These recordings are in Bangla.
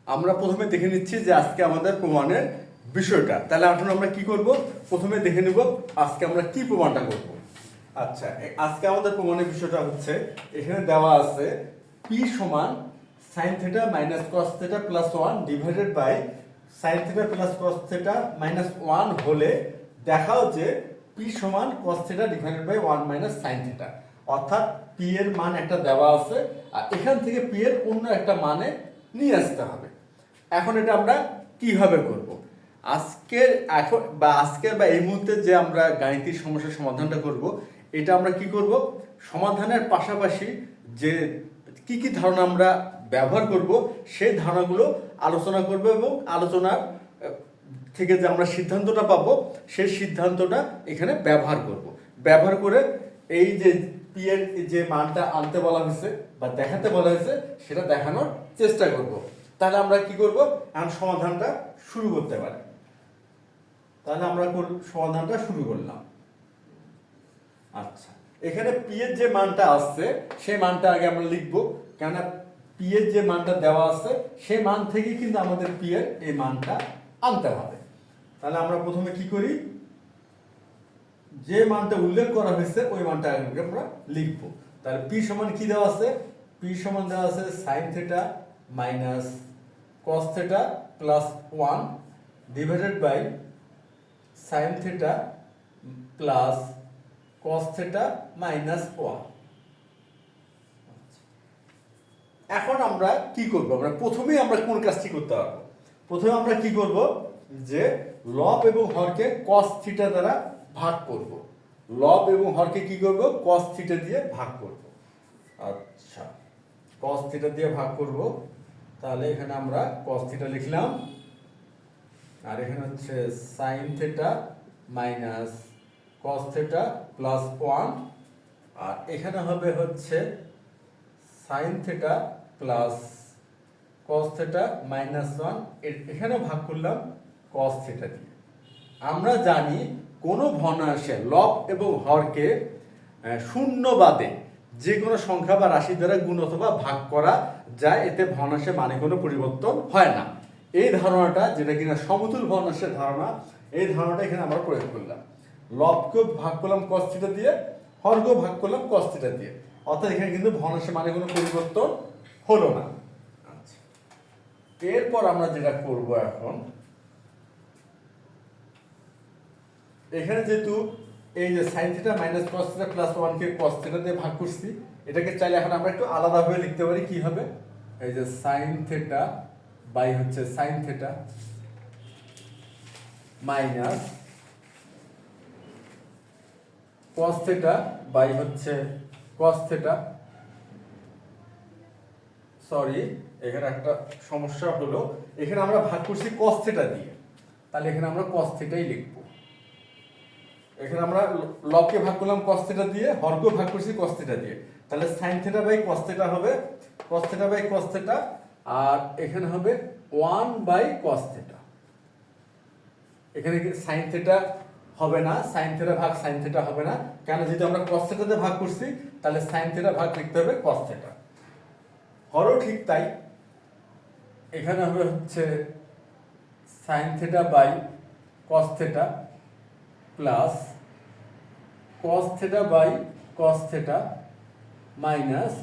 আমরা প্রথমে দেখে নিচ্ছি যে আজকে আমাদের প্রমাণের বিষয়টা। তাহলে এখন আমরা কি করব, প্রথমে দেখে নিব আজকে আমরা কি প্রমাণটা করব। আচ্ছা, আজকে আমাদের প্রমাণের বিষয়টা হচ্ছে, এখানে দেওয়া আছে পি সমান sine theta minus cos theta plus 1 divided by sine theta plus cos theta minus 1 হলে দেখাও যে পি সমান cos theta divided by 1 minus sine theta. অর্থাৎ পি এর মান একটা দেওয়া আছে আর এখান থেকে পি এর অন্য একটা মানে নিয়ে আসতে হবে। এখন এটা আমরা কিভাবে করব? আজকের বা এই মুহূর্তে যে আমরা গাণিতিক সমস্যার সমাধানটা করব, এটা আমরা কি করব, সমাধানের পাশাপাশি যে কি কি ধারণা আমরা ব্যবহার করব সেই ধারণাগুলো আলোচনা করব এবং আলোচনার থেকে যে আমরা সিদ্ধান্তটা পাবো সেই সিদ্ধান্তটা এখানে ব্যবহার করে এই যে পি এর যে মানটা আনতে বলা হয়েছে বা দেখাতে বলা হয়েছে সেটা দেখানোর চেষ্টা করব। তাহলে আমরা কি করব, এখন সমাধানটা শুরু করতে পারি। তাহলে আমরা সমাধানটা শুরু করলাম। আচ্ছা, এখানে পি এর যে মানটা আসছে সেই মানটা আগে আমরা লিখবো, কেননা পি এর যে মানটা দেওয়া আছে সেই মান থেকে কিন্তু আমাদের পি এর এই মানটা আনতে হবে। তাহলে আমরা প্রথমে কি করি, যে মানটা উল্লেখ করা হয়েছে ওই মানটা আগে আমরা লিখবো। তাহলে পি সমান কি দেওয়া আছে, পি সমান দেওয়া আছে sine theta minus cos theta plus 1 divided by sine theta plus cos theta minus 1। এখন আমরা কি করব, আমরা প্রথমেই আমরা কোন কাজটি করতে পারবো, প্রথমে আমরা কি করব যে লব এবং হরকে কস থিটা দ্বারা ভাগ করব। লব এবং হরকে কি করব, কস থিটা দিয়ে ভাগ করব। আচ্ছা, কস থিটা দিয়ে ভাগ করব। তাহলে এখানে আমরা কস থিটা লিখলাম আর এখানে হচ্ছে sine theta minus cos theta plus 1 আর এখানে হবে হচ্ছে sine theta plus cos theta minus 1, এখানে ভাগ করলাম কস থিটা দিয়ে। আমরা জানি কোনো ভগ্নাংশে লব এবং হরকে শূন্য বাদে যে কোনো সংখ্যা বা রাশি দ্বারা গুণ অথবা ভাগ করা যায়, এতে ভগ্নাংশের মানে কোনো পরিবর্তন হয় না। এই ধারণাটা, যেটা কিনা সমতুল ভগ্নাংশের ধারণা, এই ধারণাটা এখানে আমরা প্রয়োগ করলাম। লবকে ভাগ করলাম কস থিটা দিয়ে, হরকেও ভাগ করলাম কস থিটা দিয়ে, অর্থাৎ এখানে কিন্তু ভগ্নাংশের মানে কোনো পরিবর্তন হলো না। আচ্ছা, এরপর আমরা যেটা করব, এখন এখানে যেহেতু এই যে sine theta minus cos theta plus 1 কে কস থিটা দিয়ে ভাগ করছি, এটাকে চাইলে এখন আমরা একটু আলাদাভাবে লিখতে পারি। কি হবে, এই যে সাইন থিটা বাই হচ্ছে sine theta minus cos theta by হচ্ছে কস থিটা। সরি, এখানে একটা সমস্যা হলো, এখানে আমরা ভাগ করছি কস থিটা দিয়ে, তাহলে এখানে আমরা কস থিটাই লিখবো। এখানে আমরা লবকে ভাগ করলাম কস থিটা দিয়ে, হরকেও ভাগ করছি কস থিটা দিয়ে, তাহলে sine theta by cos theta হবে cos theta by cos theta, আর এখানে হবে 1 বাই কস থিটা। এখানে কি সাইন থিটা হবে না, সাইন থিটা ভাগ সাইন থিটা হবে না, কেন, যেহেতু আমরা কস থিটাতে ভাগ করছি, তাহলে সাইন থিটা ভাগ লিখতে হবে কস থিটা। হরও ঠিক তাই, এখানে হবে হচ্ছে sine theta by cos theta plus cos theta by cos theta minus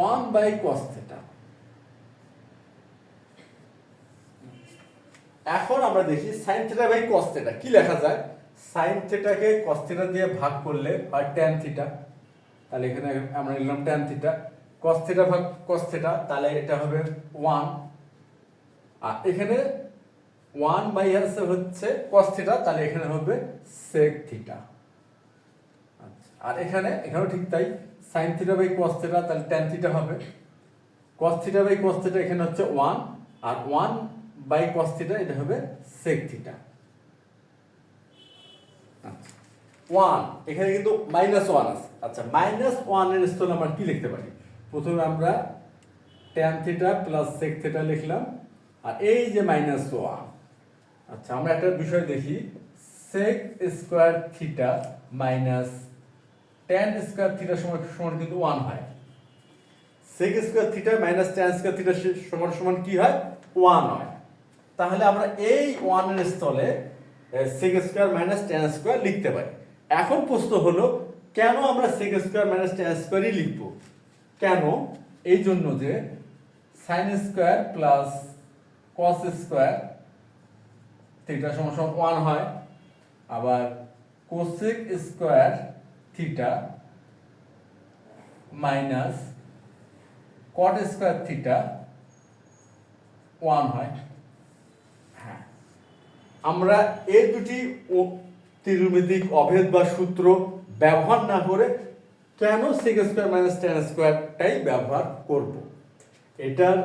1 by cos theta. এখন আমরা দেখি sine theta by cos theta কি লেখা যায়। সাইন থিটাকে কস থিটা দিয়ে ভাগ করলে হয় ট্যান থিটা, তাহলে এখানে আমরা নিলাম ট্যান থিটা। কস থিটা ভাগ কস থিটা, তাহলে এটা হবে 1, আর এখানে 1 বাই হচ্ছে কস থিটা, তাহলে এখানে হবে সেক থিটা। আর এখানেও ঠিক তাই, sine theta by cos theta, তাহলে ট্যান থিটা হবে। Cos theta by cos theta এখানে হচ্ছে 1, আর 1 বাই কস থিটা এটা হবে সেক থিটা। 1 এখানে কিন্তু -1 আছে। আচ্ছা, -1 এর স্থলে আমরা কি লিখতে পারি, প্রথমে আমরা tan theta plus sec theta লিখলাম, আর এই যে -1। আচ্ছা, আমরা একটা বিষয় দেখি, sec square theta minus tan square theta সমান কিন্তু 1 হয়। Sec square theta minus tan square theta সমান কি হয়, ওয়ান হয়, তাহলে আমরা এই ওয়ানের স্থলে sec square minus tan square লিখতে পারি। এখন প্রশ্ন হলো কেন আমরা সেক স্কোয়ার মাইনাস টেন স্কোয়ারই লিখব? কেন? এই জন্য যে sine square plus cos square theta সমান সমান ওয়ান হয়, আবার cosec square theta minus cot square theta one হয়। হ্যাঁ, আমরা এই দুটি ত্রিমিতিক অভেদ বা সূত্র ব্যবহার না করে কেন সেক স্কোয়ার মাইনাস টেন স্কোয়ারটাই ব্যবহার করব? এটার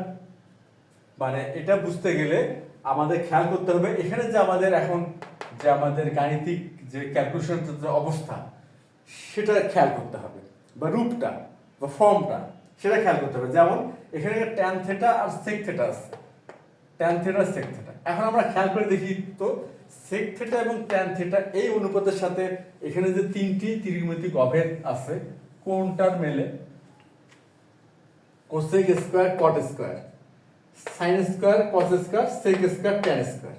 মানে এটা বুঝতে গেলে আমাদের খেয়াল করতে হবে এখানে যে আমাদের এখন যে আমাদের গাণিতিক যে ক্যালকুলেশন অবস্থা সেটা খেয়াল করতে হবে, বা রূপটা বা ফর্মটা সেটা খেয়াল করতে হবে। যেমন এখানে ট্যান থিটা আর সেক থিটা আছে, ট্যান থিটা সেক থিটা। এখন আমরা খেয়াল করে দেখি তো সেক থিটা এবং ট্যান থিটা এই অনুপাতের সাথে এখানে যে তিনটি ত্রিমিতিক অভেদ আছে কোনটার মেলে? Cosec square cot square, sine square cos square, sec square tan square.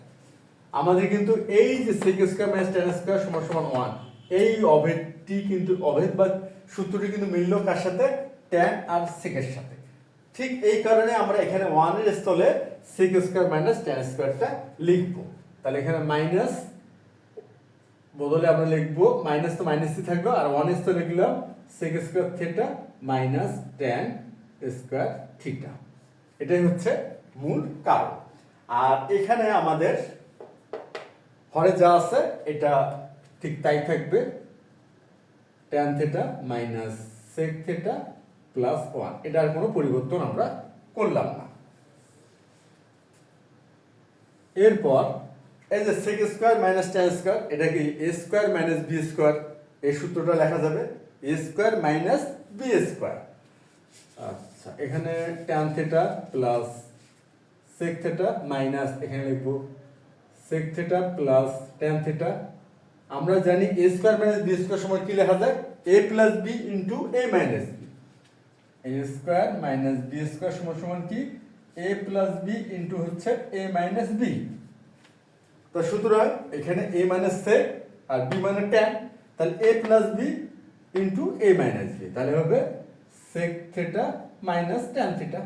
আমাদের কিন্তু এই যে sec square minus tan square সমান সমান ওয়ান, এই অভেদটি কিন্তু অভেদ বা সূত্রটি কিন্তু মিলল কার সাথে? ট্যান আর সেকের সাথে। ঠিক এই কারণে আমরা এখানে ওয়ানের স্থলে সেক স্কোয়ার মাইনাস ট্যান স্কোয়ারটা লিখবো। তাহলে এখানে মাইনাস বদলে আমরা লিখবো মাইনাস, তো মাইনাসই থাকবে, আর ওয়ানের স্থলে লিখলাম sec square theta minus tan square theta. এটাই হচ্ছে মূল কারণ। আর এখানে আমাদের হরে যা আছে এটা ঠিক তাই থাকবে, tan theta minus sec theta plus one. এটার কোনো পরিবর্তন আমরা করলাম না। এরপর এই যে sec square minus tan square, এটা কি A square minus B square, এই সূত্রটা লেখা যাবে A square minus B square. আচ্ছা, এখানে tan theta plus sec theta minus এখানে লিখবো sec theta plus tan theta. আমরা জানি A square minus B square সমান কি লেখা যায়? A plus b into a minus B. A square minus B square সমান সমান কি? এ প্লাস বি ইন্টু হচ্ছে এ মাইনাস বি। তো সুতরাং এখানে এ মাইনাস সেক আর বি মানে ট্যান, তাহলে a plus b into a minus b, তাহলে হবে sec theta minus tan theta.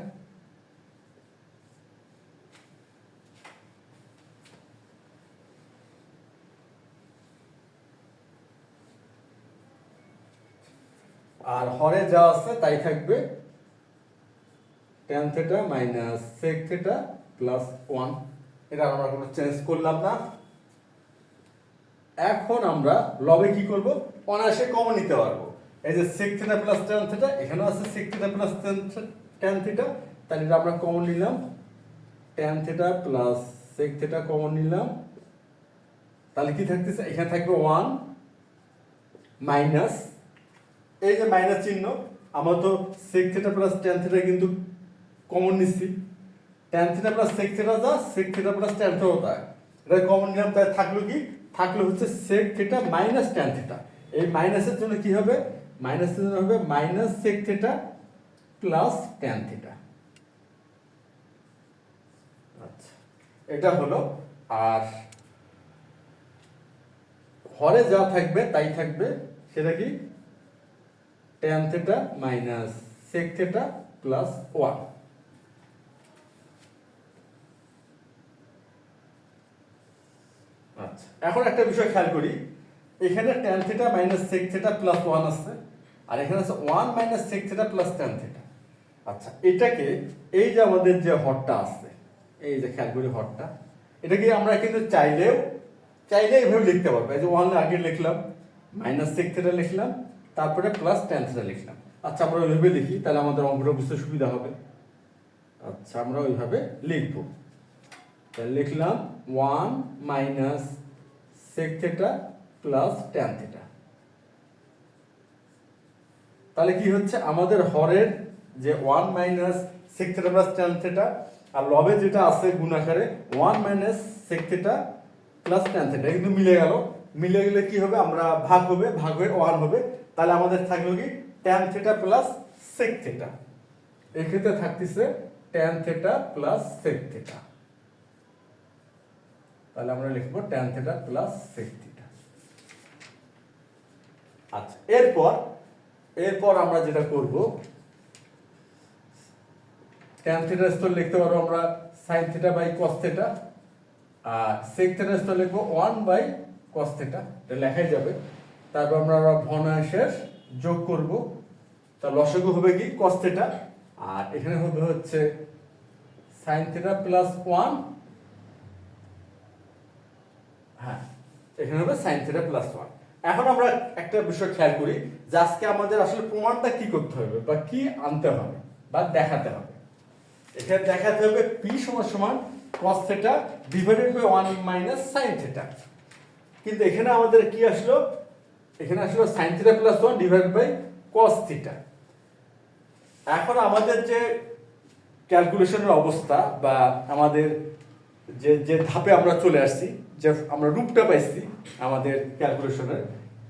আর হরে যা আছে তাই থাকবে tan theta minus sec theta plus one. এটা আমরা কোনো চেঞ্জ করলাম না। এখন আমরা লবে কি করব? অনায়াসে কমন নিতে পারবো। এই যে sec theta plus tan theta, এখানেও আছে sec theta plus tan theta, তাহলে এটা আমরা কমন নিলাম, tan theta plus sec theta common নিলাম। তাহলে কি থাকতেছে? এখানে থাকবে ওয়ান মাইনাস, এই যে মাইনাস চিহ্ন, আমরা তো sec theta plus tan theta কিন্তু কমন নিচ্ছি, tan theta plus sec theta যা, sec theta plus tan theta তা, এটা কমন নিলাম। তাই থাকলো কি? থাকলো হচ্ছে sec theta minus tan theta. এই মাইনাসের জন্য কি হবে? মাইনাসের জন্য হবে minus sec theta plus tan theta. আচ্ছা, এটা হলো। আর হরে যা থাকবে তাই থাকবে, সেটা কি? Tan theta minus sec theta plus one. আচ্ছা, এখন একটা বিষয় খেয়াল করি, এখানে tan theta minus sec theta plus one আছে, আর এখানে আছে one minus sec theta plus tan theta. আচ্ছা, এটাকে এই যে আমাদের যে হরটা আছে, এই যে খেয়াল করি হরটা, এটাকে আমরা কিন্তু চাইলে এইভাবে লিখতে পারবো। এই যে ওয়ান আগে লিখলাম, মাইনাস সেক থিটা লিখলাম, তারপরে প্লাস ট্যান থিটা লিখলাম। আচ্ছা, আমরা ওইভাবে লিখি, তাহলে আমাদের অঙ্কটা বুঝতে সুবিধা হবে। আচ্ছা, আমরা ওইভাবে লিখবো। তাহলে লিখলাম one minus sec theta plus tan theta. তাহলে কি হচ্ছে? আমাদের হরের যে one minus sec theta plus tan theta, আর লবে যেটা আছে গুণ আকারে one minus sec theta plus tan theta, কিন্তু মিলে গেল। মিলে গেলে কি হবে? আমরা ভাগ হবে, ভাগ হয়ে ওয়ান হবে। তাহলে আমাদের থাকলো কি? Tan theta plus sec theta. এক্ষেত্রে থাকতেছে tan theta plus sec theta. তাহলে আমরা লিখবো tan theta plus sec theta. আচ্ছা, এরপর আমরা যেটা করব, tan থিটা স্তর লিখতে পারবো আমরা sin theta by cos theta, আর sec থিটা স্তর লিখবো 1 বাই cos থিটা, এটা লেখাই যাবে। তারপর আমরা ভগ্নাংশের যোগ করব, তার লসাগু হবে কি cos থিটা, আর এখানে হবে হচ্ছে sin থিটা প্লাস 1, হ্যাঁ এখানে হবে sin থিটা প্লাস 1। এখন আমরা একটা বিষয় খেয়াল করি যে আজকে আমাদের আসলে প্রমাণটা কি করতে হবে বা কি আনতে হবে বা দেখাতে হবে। এখানে দেখাতে হবে p সমান সমান cos theta divided by 1 minus sin theta, কিন্তু এখানে আমাদের কি আসলো, এখানে আসলো sin theta plus 1 divided by cos theta. এখন আমাদের যে ক্যালকুলেশনের অবস্থা বা আমাদের যে ধাপে আমরা চলে আসছি, যে আমরা রূপটা পাইছি আমাদের ক্যালকুলেশনের,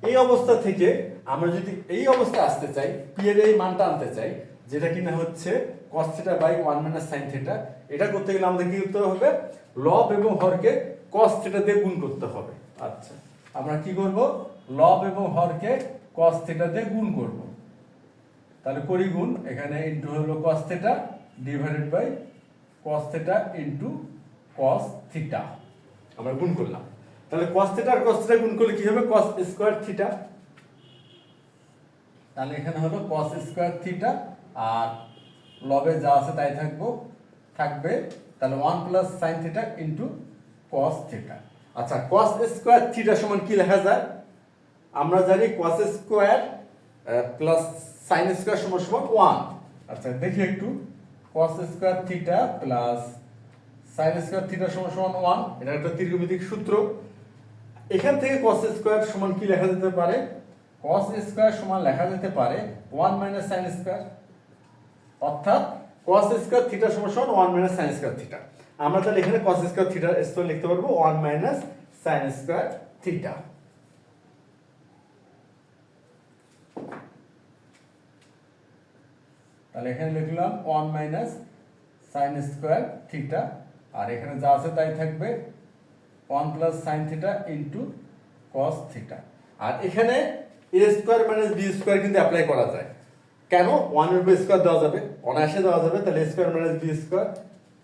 এই অবস্থা থেকে আমরা যদি এই অবস্থায় আসতে চাই, p এর এই মানটা আনতে চাই, যেটা কিনা হচ্ছে cos theta by 1 minus sin theta, এটা করতে গেলে আমাদের কি করতে হবে, লব এবং হরকে cos থিটা দিয়ে গুণ করতে হবে। আচ্ছা, আমরা কি করব, লব এবং হরকে cos থিটা দিয়ে গুণ করব। তাহলে করি গুণ, এখানে ইনটু হলো cos theta divided by cos theta into cos theta, আমরা গুণ করলাম। তাহলে cos থিটা আর cos থিটা গুণ করলে কি হবে, cos স্কয়ার থিটা। তাহলে এখানে হলো cos স্কয়ার থিটা, আর লবে যা আছে তাই থাকবে। তাহলে 1 plus sin theta into cos theta. আচ্ছা, cos স্কয়ার থিটা সমান কি লেখা যায়, আমরা জানি cos square plus sin square সমান সমান 1। আচ্ছা দেখি একটু, cos square theta plus sin square theta সমান সমান 1, এটা একটা ত্রিকোণমিতিক সূত্র। এখান থেকে cos স্কয়ার সমান কি লেখা যেতে পারে, cos স্কয়ার সমান লেখা যেতে পারে 1 মাইনাস sin স্কয়ার, অর্থাৎ cos স্কয়ার থিটা সমান সমান 1 মাইনাস sin স্কয়ার থিটা। আমরা তাহলে এখানে cos স্কয়ার থিটা স্তর লিখতে পারবো 1 মাইনাস sin স্কয়ার থিটা। তাহলে এখানে লিখলাম 1 মাইনাস sin স্কয়ার থিটা, আর এখানে যা আছে তাই থাকবে 1 plus sin theta into cos theta. আর এখানে a square minus b square কিন্তু অ্যাপ্লাই করা যায়, কেন, 1 এর উপর স্কয়ার দেওয়া যাবে, অনায়াসে দেওয়া যাবে। তাহলে a square minus b square,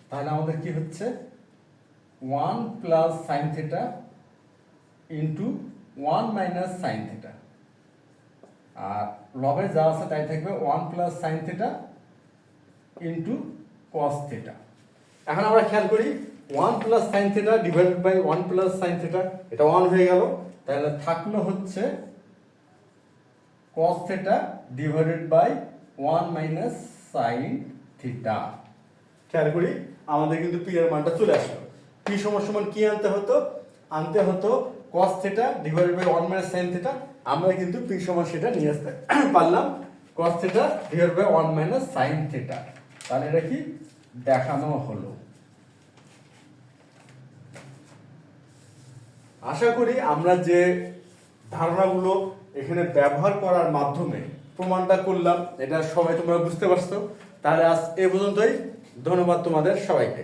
তাহলে আমাদের কি হচ্ছে 1 plus sin theta into 1 minus sin theta, আর লবে যা আছে তাই থাকবে 1 plus sin theta into cos theta. এখন আমরা খেয়াল করি 1 plus sin theta divided by 1 plus sin theta, এটা 1 হয়ে গেল। তাহলে থাকলো হচ্ছে cos theta divided by 1 minus sin theta. খেয়াল করি আমাদের কিন্তু p এর মানটা চলে আসলো। p সমান সমান কি আনতে হতো cos theta divided by 1 minus sin theta, আমরা কিন্তু p সমান সেটা নিয়ে আসতে পারলাম, cos theta divided by 1 minus sin theta. তাহলে এটা কি দেখানো হলো। আশা করি আমরা যে ধারণাগুলো এখানে ব্যবহার করার মাধ্যমে প্রমাণটা করলাম, এটা সবাই তোমরা বুঝতে পারছো। তাহলে আজ এ পর্যন্তই, ধন্যবাদ তোমাদের সবাইকে।